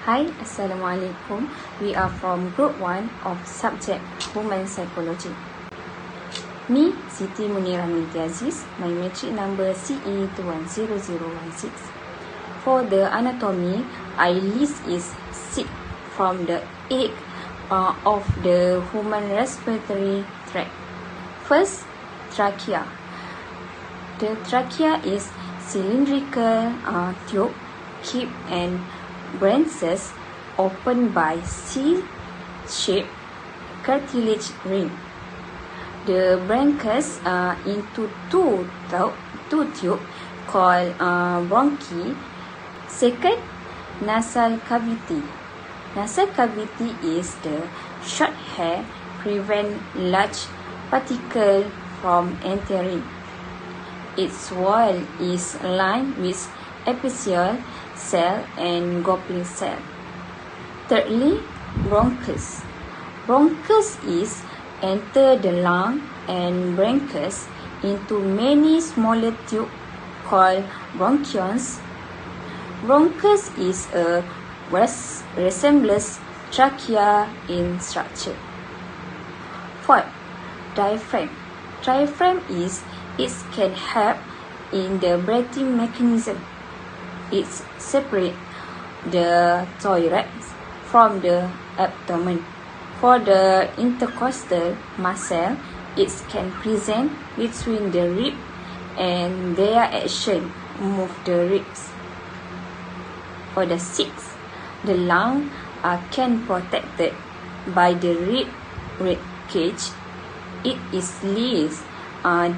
Hi, Assalamualaikum. We are from Group 1 of Subject Human Psychology. Me, Siti Munira Minti Aziz, my matric number CE210016. For the anatomy, I list is 6 from the 8 of the human respiratory tract. First, trachea. The trachea is cylindrical tube, kept and branches opened by C-shaped cartilage ring. The branches into two tubes called bronchi. Second, nasal cavity. Nasal cavity is the short hair prevent large particles from entering. Its wall is lined with epithelial cell and Golgi cell. Thirdly, bronchus. Bronchus is enter the lung and branches into many smaller tubes called bronchioles. Bronchus is a resembles trachea in structure. Fourth, diaphragm. Diaphragm is it can help in the breathing mechanism. It separates the thorax from the abdomen. For the intercostal muscle, it can present between the ribs and their action move the ribs. For the sixth, the lung can protected by the rib cage. It is lies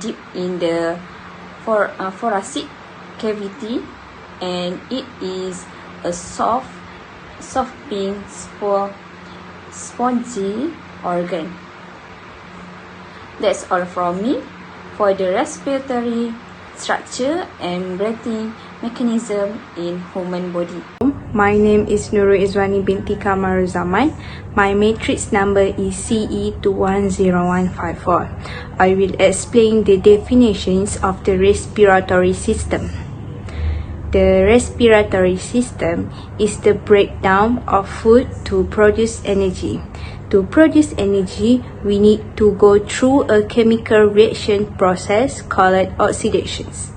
deep in the thoracic cavity, and it is a soft pink spongy organ. That's all from me for the respiratory structure and breathing mechanism in human body. My name is Nurul Izwani binti Kamaruzaman. My matrix number is CE210154. I will explain the definitions of the respiratory system. The respiratory system is the breakdown of food to produce energy. To produce energy, we need to go through a chemical reaction process called oxidations.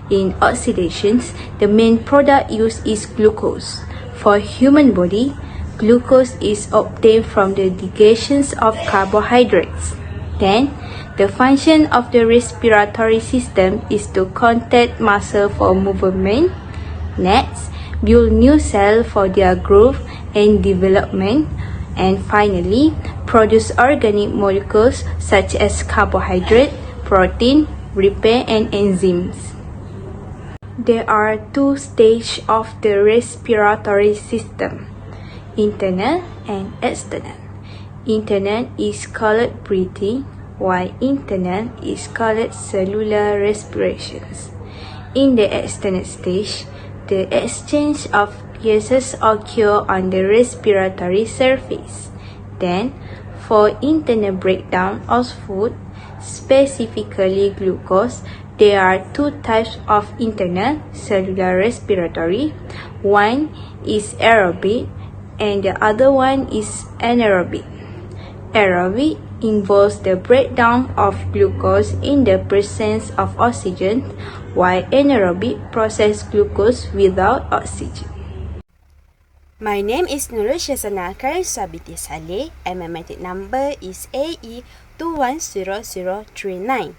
In oxidations, the main product used is glucose. For human body, glucose is obtained from the digestion of carbohydrates. Then, the function of the respiratory system is to contract muscle for movement. Next, build new cells for their growth and development. And finally, produce organic molecules such as carbohydrate, protein, repair, and enzymes. There are two stages of the respiratory system, internal and external. Internal is called breathing, while internal is called cellular respirations. In the external stage, the exchange of gases occur on the respiratory surface. Then, for internal breakdown of food, specifically glucose, there are two types of internal cellular respiratory. One is aerobic and the other one is anaerobic. Aerobic involves the breakdown of glucose in the presence of oxygen, while anaerobic processes glucose without oxygen. My name is Nurul Shazana Karisa binti Saleh and my matric number is AE210039.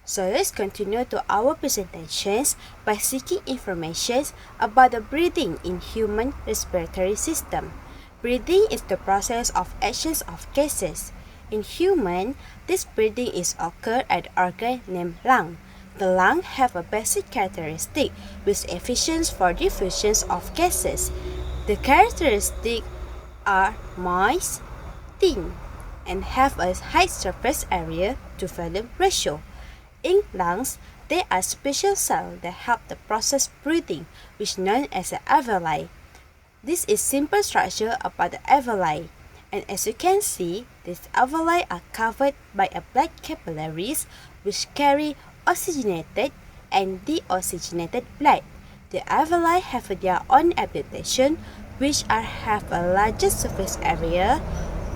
So let's continue to our presentations by seeking information about the breathing in human respiratory system. Breathing is the process of actions of gases. In human, this breathing is occurred at the organ named lung. The lung have a basic characteristic with efficient for diffusion of gases. The characteristics are moist, thin, and have a high surface area to volume ratio. In lungs, there are special cells that help the process breathing, which is known as the alveoli. This is simple structure about the alveoli, and as you can see, these alveoli are covered by a black capillaries which carry oxygenated and deoxygenated blood. The alveoli have their own adaptation which have a larger surface area,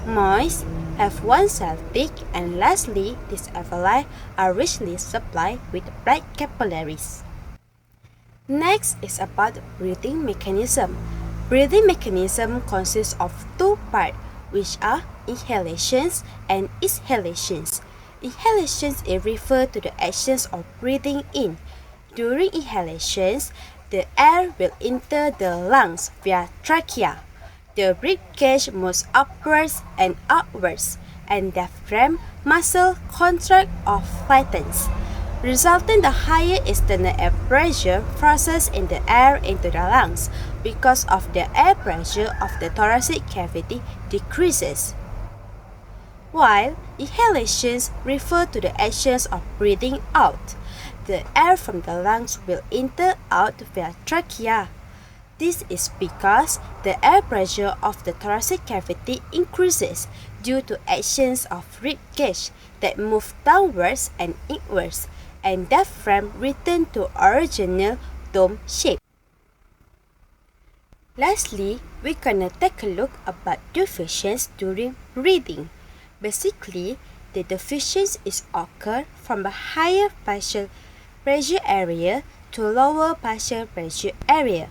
moist, have one cell thick, and lastly, these alveoli are richly supplied with blood capillaries. Next is about breathing mechanism. Breathing mechanism consists of two parts, which are inhalations and exhalations. Inhalations refer to the actions of breathing in. During inhalations, the air will enter the lungs via trachea. The ribcage moves upwards and outwards, and diaphragm muscle contract or flattens, resulting the higher external air pressure forces in the air into the lungs because of the air pressure of the thoracic cavity decreases. While inhalations refer to the actions of breathing out, the air from the lungs will enter out via trachea. This is because the air pressure of the thoracic cavity increases due to actions of rib cage that move downwards and inwards, and diaphragm return to original dome shape. Lastly, we're gonna take a look about diffusions during breathing. Basically, the diffusions is occur from a higher partial pressure area to lower partial pressure area.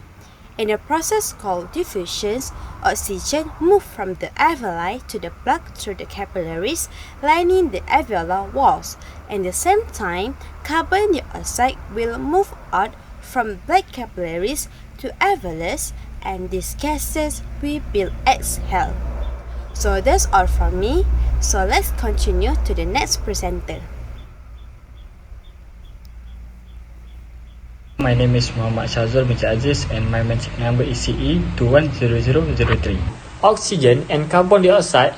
In a process called diffusions, oxygen moves from the alveoli to the blood through the capillaries lining the alveolar walls. At the same time, carbon dioxide will move out from blood capillaries to alveolus, and these gases we will exhale. So that's all from me. So let's continue to the next presenter. My name is Muhammad Shazul bin Aziz and my metric number is CE 210003. Oxygen and carbon dioxide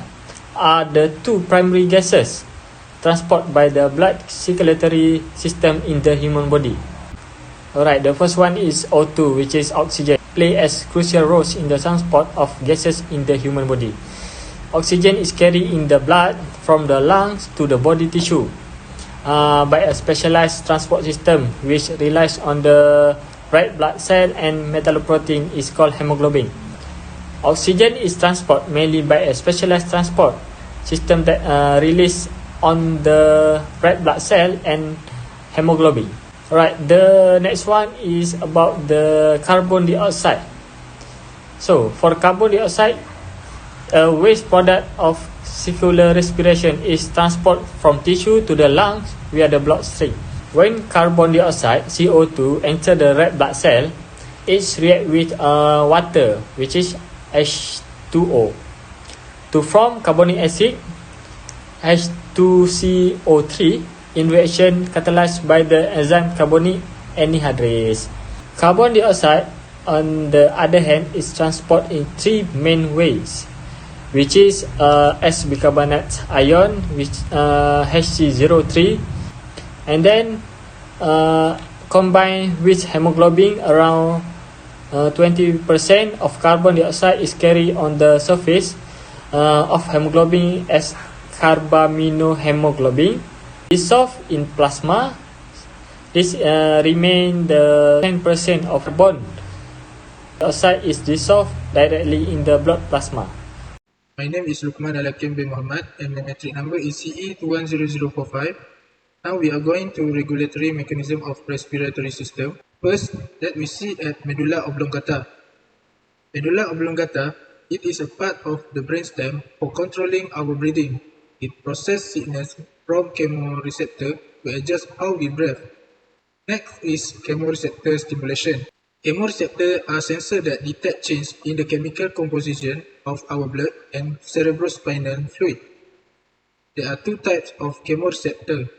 are the two primary gases transported by the blood circulatory system in the human body. Alright, the first one is O2, which is oxygen, play as crucial roles in the transport of gases in the human body. Oxygen is carried in the blood from the lungs to the body tissue by a specialized transport system which relies on the red blood cell and metalloprotein is called hemoglobin. Oxygen is transported mainly by a specialized transport system that relies on the red blood cell and hemoglobin. Alright, the next one is about the carbon dioxide. So for carbon dioxide, a waste product of circular respiration is transported from tissue to the lungs via the bloodstream. When carbon dioxide, CO2, enter the red blood cell, it reacts with water, which is H2O, to form carbonic acid, H2CO3, in reaction catalyzed by the enzyme carbonic anhydrase. Carbon dioxide, on the other hand, is transported in three main ways, which is S bicarbonate ion, which HC03, and then combined with hemoglobin, around 20% of carbon dioxide is carried on the surface of hemoglobin as carbaminohemoglobin. Dissolved in plasma, this remain the 10% of carbon dioxide is dissolved directly in the blood plasma. My name is Lukman Al-Hakim bin Muhammad and my metric number is CE 210045. Now we are going to regulatory mechanism of respiratory system. First, let me see at medulla oblongata. Medulla oblongata, it is a part of the brainstem for controlling our breathing. It processes signals from chemoreceptor to adjust how we breathe. Next is chemoreceptor stimulation. Chemoreceptors are sensors that detect change in the chemical composition of our blood and cerebrospinal fluid. There are two types of chemoreceptor.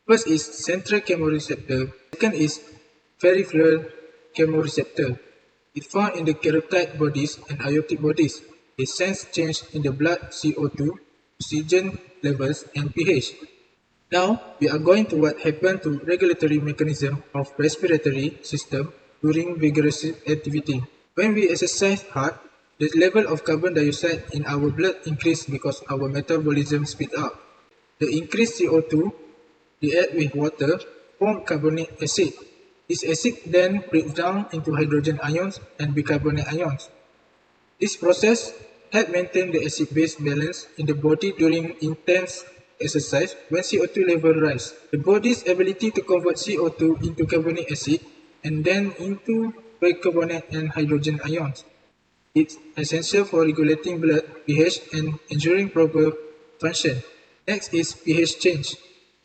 First is central chemoreceptor. Second is peripheral chemoreceptor. It found in the carotid bodies and aortic bodies. They sense change in the blood CO2, oxygen levels, and pH. Now, we are going to what happened to regulatory mechanism of respiratory system during vigorous activity. When we exercise hard, the level of carbon dioxide in our blood increases because our metabolism speeds up. The increased CO2 reacts with water, form carbonic acid. This acid then breaks down into hydrogen ions and bicarbonate ions. This process helps maintain the acid-base balance in the body during intense exercise when CO2 level rise. The body's ability to convert CO2 into carbonic acid and then into bicarbonate and hydrogen ions. It's essential for regulating blood pH and ensuring proper function. Next is pH change.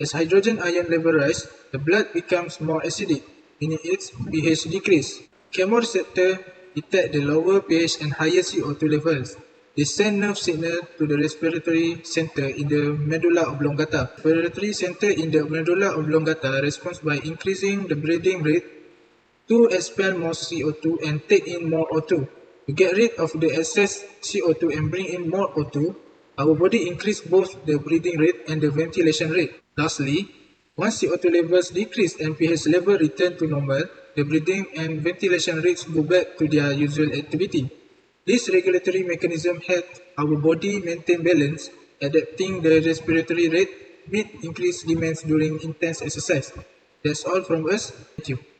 As hydrogen ion level rise, the blood becomes more acidic, meaning its pH decrease. Chemoreceptors detect the lower pH and higher CO2 levels. They send nerve signal to the respiratory center in the medulla oblongata. Respiratory center in the medulla oblongata responds by increasing the breathing rate to expel more CO2 and take in more O2. To get rid of the excess CO2 and bring in more O2, our body increase both the breathing rate and the ventilation rate. Lastly, once CO2 levels decrease and pH level return to normal, the breathing and ventilation rates go back to their usual activity. This regulatory mechanism helps our body maintain balance, adapting the respiratory rate with increased demands during intense exercise. That's all from us. Thank you.